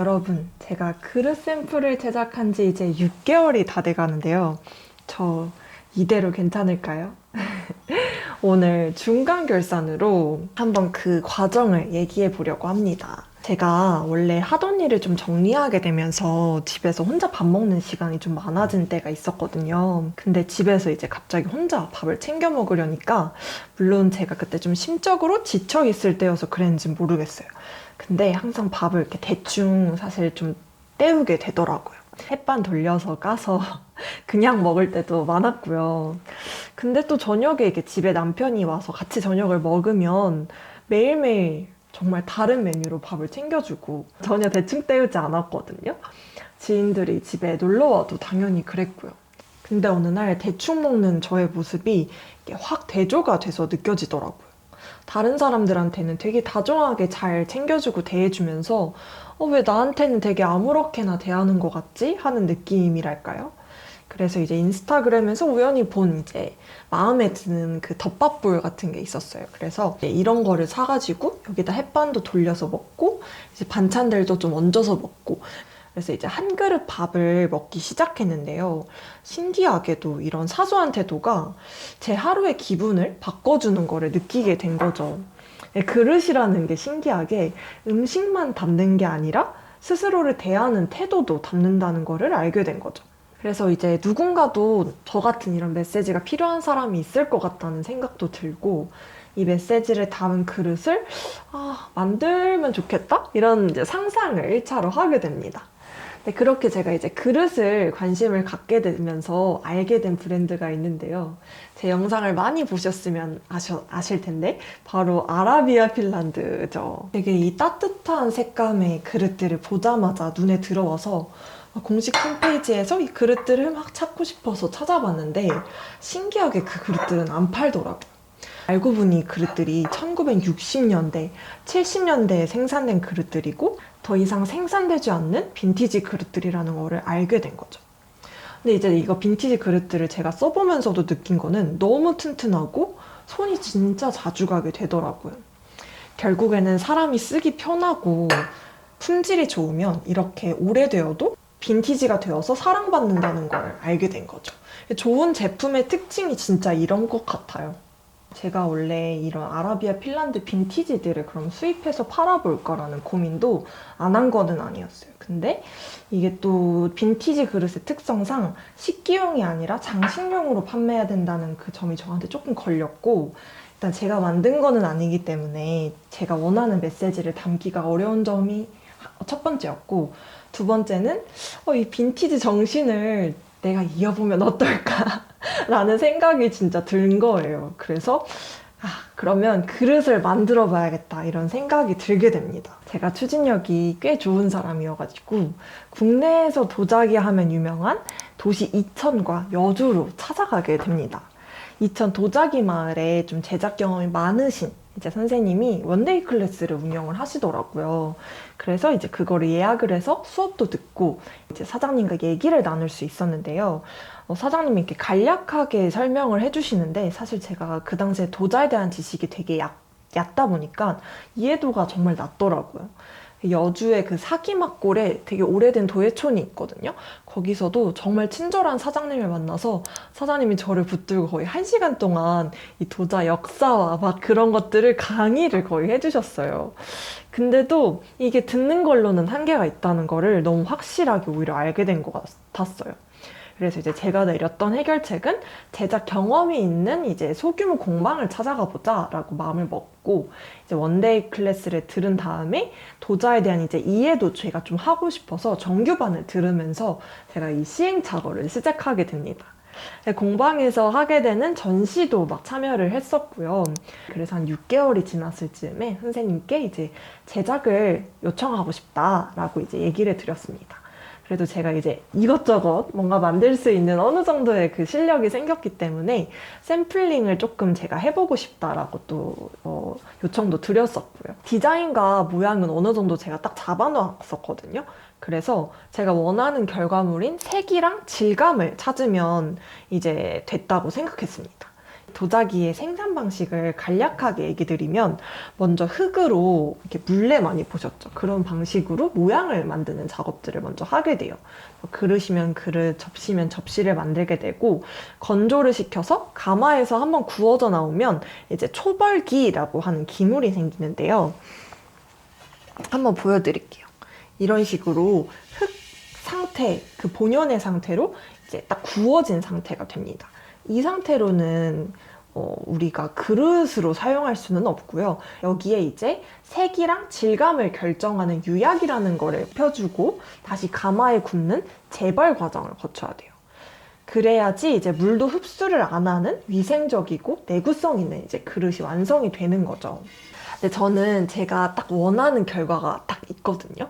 여러분, 제가 그릇 샘플을 제작한 지 이제 6개월이 다 돼가는데요. 저 이대로 괜찮을까요? 오늘 중간 결산으로 한번 그 과정을 얘기해 보려고 합니다. 제가 원래 하던 일을 좀 정리하게 되면서 집에서 혼자 밥 먹는 시간이 좀 많아진 때가 있었거든요. 근데 집에서 이제 갑자기 혼자 밥을 챙겨 먹으려니까, 물론 제가 그때 좀 심적으로 지쳐 있을 때여서 그랬는지 모르겠어요. 근데 항상 밥을 이렇게 대충 사실 좀 때우게 되더라고요. 햇반 돌려서 까서 그냥 먹을 때도 많았고요. 근데 또 저녁에 이렇게 집에 남편이 와서 같이 저녁을 먹으면 매일매일 정말 다른 메뉴로 밥을 챙겨주고 전혀 대충 때우지 않았거든요. 지인들이 집에 놀러 와도 당연히 그랬고요. 근데 어느 날 대충 먹는 저의 모습이 이게 확 대조가 돼서 느껴지더라고요. 다른 사람들한테는 되게 다정하게 잘 챙겨주고 대해주면서 왜 나한테는 되게 아무렇게나 대하는 것 같지? 하는 느낌이랄까요? 그래서 이제 인스타그램에서 우연히 본 이제 마음에 드는 그 덮밥볼 같은 게 있었어요. 그래서 이런 거를 사가지고 여기다 햇반도 돌려서 먹고 이제 반찬들도 좀 얹어서 먹고 그래서 이제 한 그릇 밥을 먹기 시작했는데요. 신기하게도 이런 사소한 태도가 제 하루의 기분을 바꿔주는 거를 느끼게 된 거죠. 그릇이라는 게 신기하게 음식만 담는 게 아니라 스스로를 대하는 태도도 담는다는 거를 알게 된 거죠. 그래서 이제 누군가도 저 같은 이런 메시지가 필요한 사람이 있을 것 같다는 생각도 들고, 이 메시지를 담은 그릇을 만들면 좋겠다? 이런 이제 상상을 1차로 하게 됩니다. 네, 그렇게 제가 이제 그릇을 관심을 갖게 되면서 알게 된 브랜드가 있는데요. 제 영상을 많이 보셨으면 아실 텐데 바로 아라비아 핀란드죠. 되게 이 따뜻한 색감의 그릇들을 보자마자 눈에 들어와서 공식 홈페이지에서 이 그릇들을 막 찾고 싶어서 찾아봤는데 신기하게 그 그릇들은 안 팔더라고요. 알고 보니 그릇들이 1960년대, 70년대에 생산된 그릇들이고 더 이상 생산되지 않는 빈티지 그릇들이라는 거를 알게 된 거죠. 근데 이제 이거 빈티지 그릇들을 제가 써보면서도 느낀 거는 너무 튼튼하고 손이 진짜 자주 가게 되더라고요. 결국에는 사람이 쓰기 편하고 품질이 좋으면 이렇게 오래되어도 빈티지가 되어서 사랑받는다는 걸 알게 된 거죠. 좋은 제품의 특징이 진짜 이런 것 같아요. 제가 원래 이런 아라비아 핀란드 빈티지들을 그럼 수입해서 팔아볼까라는 고민도 안 한 거는 아니었어요. 근데 이게 또 빈티지 그릇의 특성상 식기용이 아니라 장식용으로 판매해야 된다는 그 점이 저한테 조금 걸렸고, 일단 제가 만든 거는 아니기 때문에 제가 원하는 메시지를 담기가 어려운 점이 첫 번째였고, 두 번째는 이 빈티지 정신을 내가 이어보면 어떨까? 라는 생각이 진짜 든 거예요. 그래서 그러면 그릇을 만들어 봐야겠다 이런 생각이 들게 됩니다. 제가 추진력이 꽤 좋은 사람이어가지고 국내에서 도자기 하면 유명한 도시 이천과 여주로 찾아가게 됩니다. 이천 도자기 마을에 좀 제작 경험이 많으신 이제 선생님이 원데이 클래스를 운영을 하시더라고요. 그래서 이제 그거를 예약을 해서 수업도 듣고 이제 사장님과 얘기를 나눌 수 있었는데요. 사장님이 이렇게 간략하게 설명을 해주시는데 사실 제가 그 당시에 도자에 대한 지식이 되게 얕다 보니까 이해도가 정말 낮더라고요. 여주의 그 사기막골에 되게 오래된 도예촌이 있거든요. 거기서도 정말 친절한 사장님을 만나서 사장님이 저를 붙들고 거의 1시간 동안 이 도자 역사와 막 그런 것들을 강의를 거의 해주셨어요. 근데도 이게 듣는 걸로는 한계가 있다는 거를 너무 확실하게 오히려 알게 된 것 같았어요. 그래서 이제 제가 내렸던 해결책은 제작 경험이 있는 이제 소규모 공방을 찾아가 보자라고 마음을 먹고 이제 원데이 클래스를 들은 다음에 도자에 대한 이제 이해도 제가 좀 하고 싶어서 정규반을 들으면서 제가 이 시행착오를 시작하게 됩니다. 공방에서 하게 되는 전시도 막 참여를 했었고요. 그래서 한 6개월이 지났을 즈음에 선생님께 이제 제작을 요청하고 싶다라고 이제 얘기를 드렸습니다. 그래도 제가 이제 이것저것 뭔가 만들 수 있는 어느 정도의 그 실력이 생겼기 때문에 샘플링을 조금 제가 해보고 싶다라고 또 요청도 드렸었고요. 디자인과 모양은 어느 정도 제가 딱 잡아놨었거든요. 그래서 제가 원하는 결과물인 색이랑 질감을 찾으면 이제 됐다고 생각했습니다. 도자기의 생산 방식을 간략하게 얘기 드리면 먼저 흙으로 이렇게 물레 많이 보셨죠? 그런 방식으로 모양을 만드는 작업들을 먼저 하게 돼요. 그릇이면 그릇, 접시면 접시를 만들게 되고 건조를 시켜서 가마에서 한번 구워져 나오면 이제 초벌기라고 하는 기물이 생기는데요. 한번 보여드릴게요. 이런 식으로 흙 상태, 그 본연의 상태로 이제 딱 구워진 상태가 됩니다. 이 상태로는 우리가 그릇으로 사용할 수는 없고요. 여기에 이제 색이랑 질감을 결정하는 유약이라는 거를 펴주고 다시 가마에 굽는 재벌 과정을 거쳐야 돼요. 그래야지 이제 물도 흡수를 안 하는 위생적이고 내구성 있는 이제 그릇이 완성이 되는 거죠. 근데 저는 제가 딱 원하는 결과가 딱 있거든요.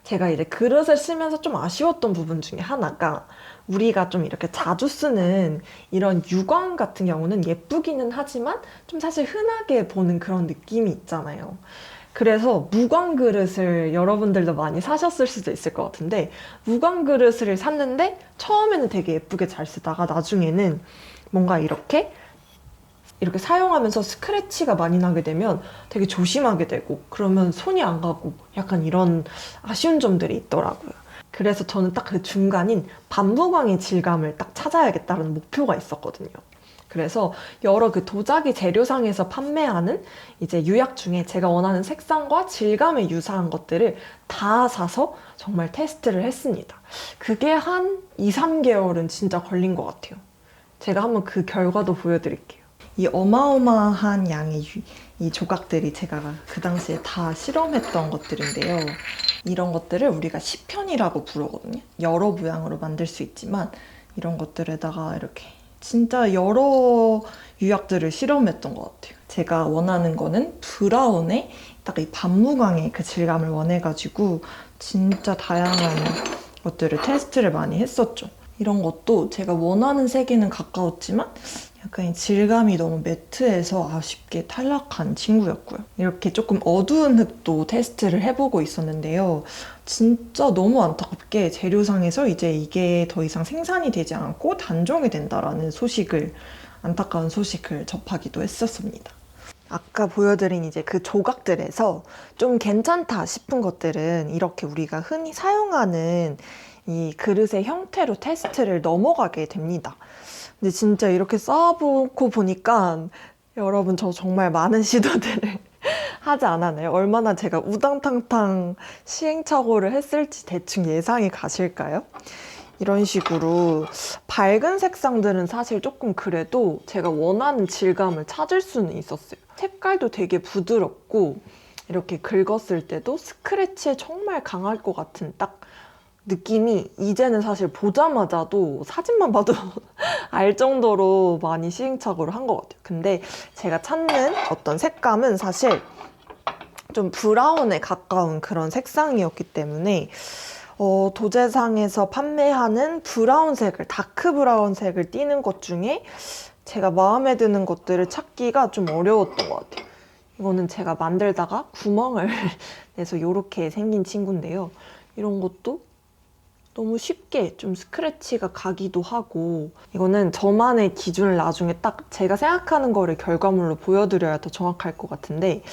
제가 이제 그릇을 쓰면서 좀 아쉬웠던 부분 중에 하나가 우리가 좀 이렇게 자주 쓰는 이런 유광 같은 경우는 예쁘기는 하지만 좀 사실 흔하게 보는 그런 느낌이 있잖아요. 그래서 무광 그릇을 여러분들도 많이 사셨을 수도 있을 것 같은데 무광 그릇을 샀는데 처음에는 되게 예쁘게 잘 쓰다가 나중에는 뭔가 이렇게 사용하면서 스크래치가 많이 나게 되면 되게 조심하게 되고 그러면 손이 안 가고 약간 이런 아쉬운 점들이 있더라고요. 그래서 저는 딱 그 중간인 반무광의 질감을 딱 찾아야겠다는 목표가 있었거든요. 그래서 여러 그 도자기 재료상에서 판매하는 이제 유약 중에 제가 원하는 색상과 질감에 유사한 것들을 다 사서 정말 테스트를 했습니다. 그게 한 2, 3개월은 진짜 걸린 것 같아요. 제가 한번 그 결과도 보여드릴게요. 이 어마어마한 양의 이 조각들이 제가 그 당시에 다 실험했던 것들인데요. 이런 것들을 우리가 시편이라고 부르거든요. 여러 모양으로 만들 수 있지만 이런 것들에다가 이렇게 진짜 여러 유약들을 실험했던 것 같아요. 제가 원하는 거는 브라운에 딱 이 반무광의 그 질감을 원해가지고 진짜 다양한 것들을 테스트를 많이 했었죠. 이런 것도 제가 원하는 색에는 가까웠지만 약간 질감이 너무 매트해서 아쉽게 탈락한 친구였고요. 이렇게 조금 어두운 흙도 테스트를 해보고 있었는데요. 진짜 너무 안타깝게 재료상에서 이제 이게 더 이상 생산이 되지 않고 단종이 된다라는 안타까운 소식을 접하기도 했었습니다. 아까 보여드린 이제 그 조각들에서 좀 괜찮다 싶은 것들은 이렇게 우리가 흔히 사용하는 이 그릇의 형태로 테스트를 넘어가게 됩니다. 근데 진짜 이렇게 쌓아보고 보니까 여러분 저 정말 많은 시도들을 하지 않았나요? 얼마나 제가 우당탕탕 시행착오를 했을지 대충 예상이 가실까요? 이런 식으로 밝은 색상들은 사실 조금 그래도 제가 원하는 질감을 찾을 수는 있었어요. 색깔도 되게 부드럽고 이렇게 긁었을 때도 스크래치에 정말 강할 것 같은 딱 느낌이 이제는 사실 보자마자도 사진만 봐도 알 정도로 많이 시행착오를 한 것 같아요. 근데 제가 찾는 어떤 색감은 사실 좀 브라운에 가까운 그런 색상이었기 때문에 도제상에서 판매하는 브라운색을, 다크 브라운색을 띠는 것 중에 제가 마음에 드는 것들을 찾기가 좀 어려웠던 것 같아요. 이거는 제가 만들다가 구멍을 내서 이렇게 생긴 친구인데요. 이런 것도 너무 쉽게 좀 스크래치가 가기도 하고 이거는 저만의 기준을 나중에 딱 제가 생각하는 거를 결과물로 보여드려야 더 정확할 것 같은데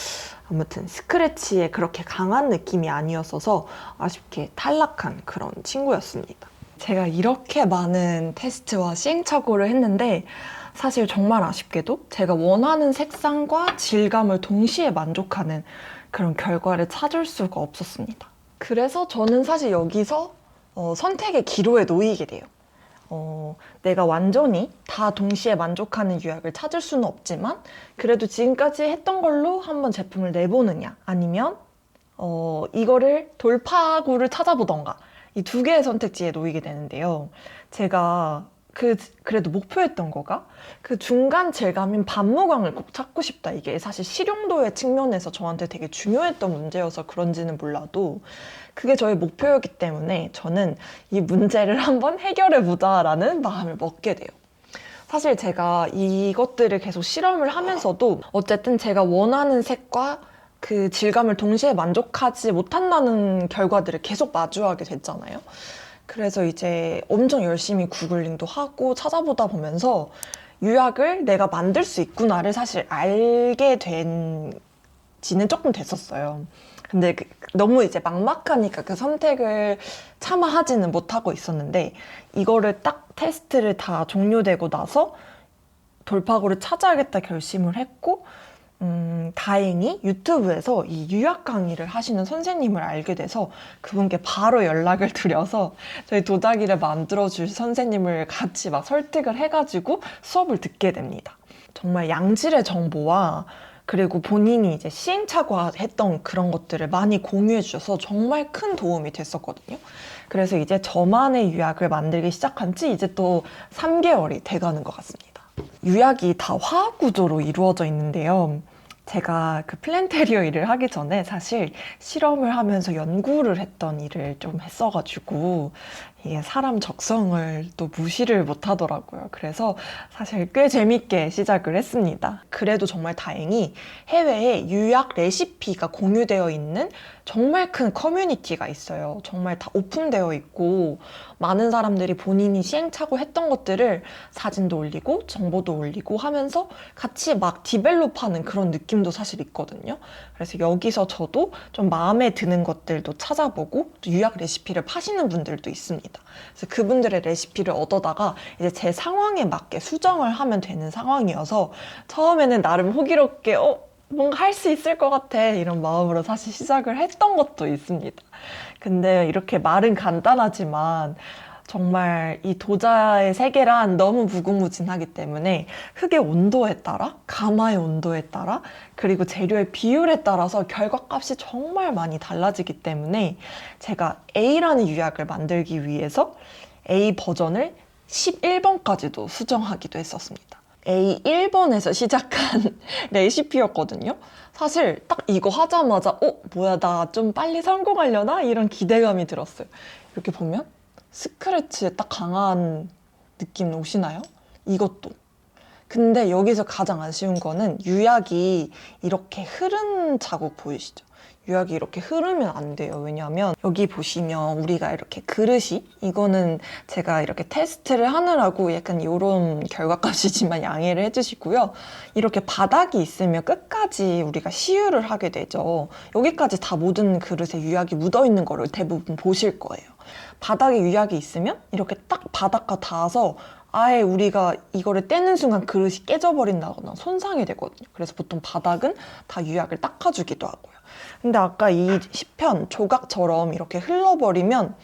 아무튼 스크래치에 그렇게 강한 느낌이 아니었어서 아쉽게 탈락한 그런 친구였습니다. 제가 이렇게 많은 테스트와 시행착오를 했는데 사실 정말 아쉽게도 제가 원하는 색상과 질감을 동시에 만족하는 그런 결과를 찾을 수가 없었습니다. 그래서 저는 사실 여기서 선택의 기로에 놓이게 돼요. 내가 완전히 다 동시에 만족하는 유약을 찾을 수는 없지만 그래도 지금까지 했던 걸로 한번 제품을 내보느냐 아니면 이거를 돌파구를 찾아보던가 이 두 개의 선택지에 놓이게 되는데요. 제가 그래도 목표했던 거가 그 중간 질감인 반무광을 꼭 찾고 싶다. 이게 사실 실용도의 측면에서 저한테 되게 중요했던 문제여서 그런지는 몰라도 그게 저의 목표였기 때문에 저는 이 문제를 한번 해결해보자라는 마음을 먹게 돼요. 사실 제가 이것들을 계속 실험을 하면서도 어쨌든 제가 원하는 색과 그 질감을 동시에 만족하지 못한다는 결과들을 계속 마주하게 됐잖아요. 그래서 이제 엄청 열심히 구글링도 하고 찾아보다 보면서 유약을 내가 만들 수 있구나를 사실 알게 된 지는 조금 됐었어요. 근데 너무 이제 막막하니까 그 선택을 차마 하지는 못하고 있었는데, 이거를 딱 테스트를 다 종료되고 나서 돌파구를 찾아야겠다 결심을 했고, 다행히 유튜브에서 이 유학 강의를 하시는 선생님을 알게 돼서 그분께 바로 연락을 드려서 저희 도자기를 만들어줄 선생님을 같이 막 설득을 해가지고 수업을 듣게 됩니다. 정말 양질의 정보와 그리고 본인이 이제 시행착오했던 그런 것들을 많이 공유해 주셔서 정말 큰 도움이 됐었거든요. 그래서 이제 저만의 유약을 만들기 시작한 지 이제 또 3개월이 돼가는 것 같습니다. 유약이 다 화학 구조로 이루어져 있는데요. 제가 그 플랜테리어 일을 하기 전에 사실 실험을 하면서 연구를 했던 일을 좀 했어가지고 이게 사람 적성을 또 무시를 못 하더라고요. 그래서 사실 꽤 재밌게 시작을 했습니다. 그래도 정말 다행히 해외에 유약 레시피가 공유되어 있는 정말 큰 커뮤니티가 있어요. 정말 다 오픈되어 있고 많은 사람들이 본인이 시행착오 했던 것들을 사진도 올리고 정보도 올리고 하면서 같이 막 디벨롭하는 그런 느낌도 사실 있거든요. 그래서 여기서 저도 좀 마음에 드는 것들도 찾아보고 또 유약 레시피를 파시는 분들도 있습니다. 그래서 그분들의 레시피를 얻어다가 이제 제 상황에 맞게 수정을 하면 되는 상황이어서 처음에는 나름 호기롭게 뭔가 할 수 있을 것 같아 이런 마음으로 사실 시작을 했던 것도 있습니다. 근데 이렇게 말은 간단하지만 정말 이 도자의 세계란 너무 무궁무진하기 때문에 흙의 온도에 따라, 가마의 온도에 따라, 그리고 재료의 비율에 따라서 결과값이 정말 많이 달라지기 때문에 제가 A라는 유약을 만들기 위해서 A 버전을 11번까지도 수정하기도 했었습니다. A1번에서 시작한 레시피였거든요. 사실 딱 이거 하자마자 뭐야 나 좀 빨리 성공하려나? 이런 기대감이 들었어요. 이렇게 보면 스크래치에 딱 강한 느낌 오시나요? 이것도. 근데 여기서 가장 아쉬운 거는 유약이 이렇게 흐른 자국 보이시죠? 유약이 이렇게 흐르면 안 돼요. 왜냐하면 여기 보시면 우리가 이렇게 그릇이, 이거는 제가 이렇게 테스트를 하느라고 약간 이런 결과값이지만 양해를 해주시고요. 이렇게 바닥이 있으면 끝까지 우리가 시유를 하게 되죠. 여기까지 다 모든 그릇에 유약이 묻어있는 거를 대부분 보실 거예요. 바닥에 유약이 있으면 이렇게 딱 바닥과 닿아서 아예 우리가 이거를 떼는 순간 그릇이 깨져버린다거나 손상이 되거든요. 그래서 보통 바닥은 다 유약을 닦아주기도 하고요. 근데 아까 이 시편, 조각처럼 이렇게 흘러버리면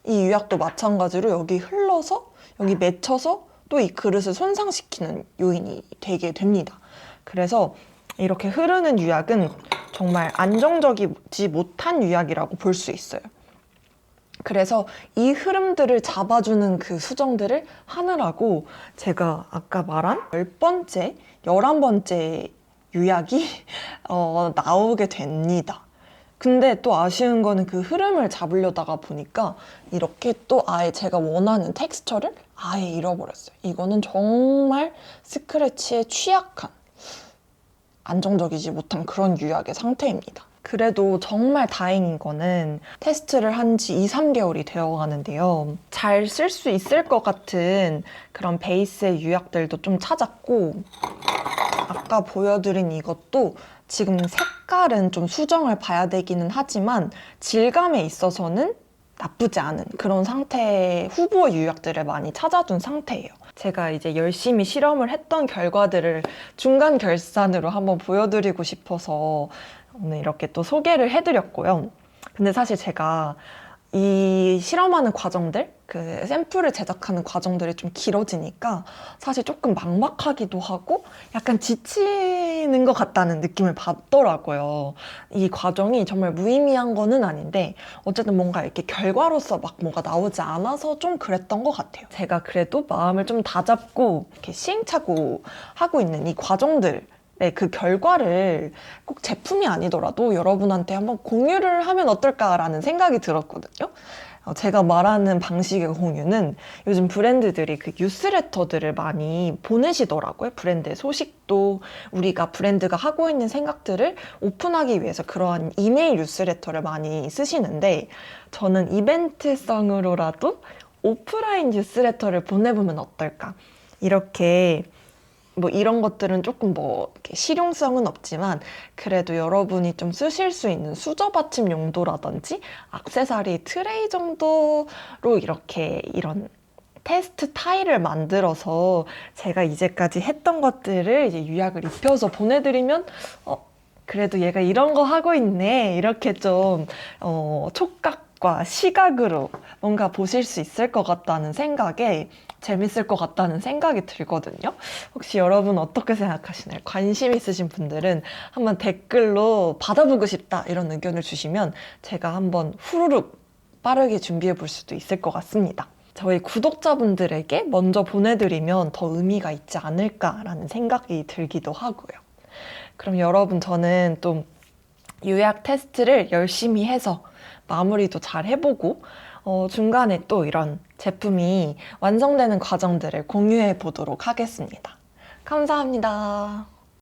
이 유약도 마찬가지로 여기 흘러서 여기 맺혀서 또 이 그릇을 손상시키는 요인이 되게 됩니다. 그래서 이렇게 흐르는 유약은 정말 안정적이지 못한 유약이라고 볼 수 있어요. 그래서 이 흐름들을 잡아주는 그 수정들을 하느라고 제가 아까 말한 10번째, 11번째 유약이 나오게 됩니다. 근데 또 아쉬운 거는 그 흐름을 잡으려다가 보니까 이렇게 또 아예 제가 원하는 텍스처를 아예 잃어버렸어요. 이거는 정말 스크래치에 취약한, 안정적이지 못한 그런 유약의 상태입니다. 그래도 정말 다행인 거는 테스트를 한 지 2, 3개월이 되어 가는데요. 잘 쓸 수 있을 것 같은 그런 베이스의 유약들도 좀 찾았고, 아까 보여드린 이것도 지금 색깔은 좀 수정을 봐야 되기는 하지만 질감에 있어서는 나쁘지 않은 그런 상태의 후보 유약들을 많이 찾아둔 상태예요. 제가 이제 열심히 실험을 했던 결과들을 중간 결산으로 한번 보여드리고 싶어서 오늘 이렇게 또 소개를 해드렸고요. 근데 사실 제가 이 실험하는 과정들, 그 샘플을 제작하는 과정들이 좀 길어지니까 사실 조금 막막하기도 하고 약간 지치는 것 같다는 느낌을 받더라고요. 이 과정이 정말 무의미한 거는 아닌데 어쨌든 뭔가 이렇게 결과로서 막 뭐가 나오지 않아서 좀 그랬던 것 같아요. 제가 그래도 마음을 좀 다잡고 이렇게 시행착오 하고 있는 이 과정들, 그 결과를 꼭 제품이 아니더라도 여러분한테 한번 공유를 하면 어떨까라는 생각이 들었거든요. 제가 말하는 방식의 공유는 요즘 브랜드들이 그 뉴스레터들을 많이 보내시더라고요. 브랜드의 소식도 우리가 브랜드가 하고 있는 생각들을 오픈하기 위해서 그러한 이메일 뉴스레터를 많이 쓰시는데 저는 이벤트성으로라도 오프라인 뉴스레터를 보내보면 어떨까? 이렇게 뭐 이런 것들은 조금 뭐 이렇게 실용성은 없지만 그래도 여러분이 좀 쓰실 수 있는 수저 받침 용도라든지 액세서리 트레이 정도로 이렇게 이런 테스트 타일을 만들어서 제가 이제까지 했던 것들을 이제 요약을 입혀서 보내드리면 그래도 얘가 이런 거 하고 있네 이렇게 좀 촉각과 시각으로 뭔가 보실 수 있을 것 같다는 생각에 재밌을 것 같다는 생각이 들거든요. 혹시 여러분 어떻게 생각하시나요? 관심 있으신 분들은 한번 댓글로 받아보고 싶다 이런 의견을 주시면 제가 한번 후루룩 빠르게 준비해 볼 수도 있을 것 같습니다. 저희 구독자분들에게 먼저 보내드리면 더 의미가 있지 않을까라는 생각이 들기도 하고요. 그럼 여러분, 저는 또 요약 테스트를 열심히 해서 마무리도 잘 해보고 중간에 또 이런 제품이 완성되는 과정들을 공유해 보도록 하겠습니다. 감사합니다.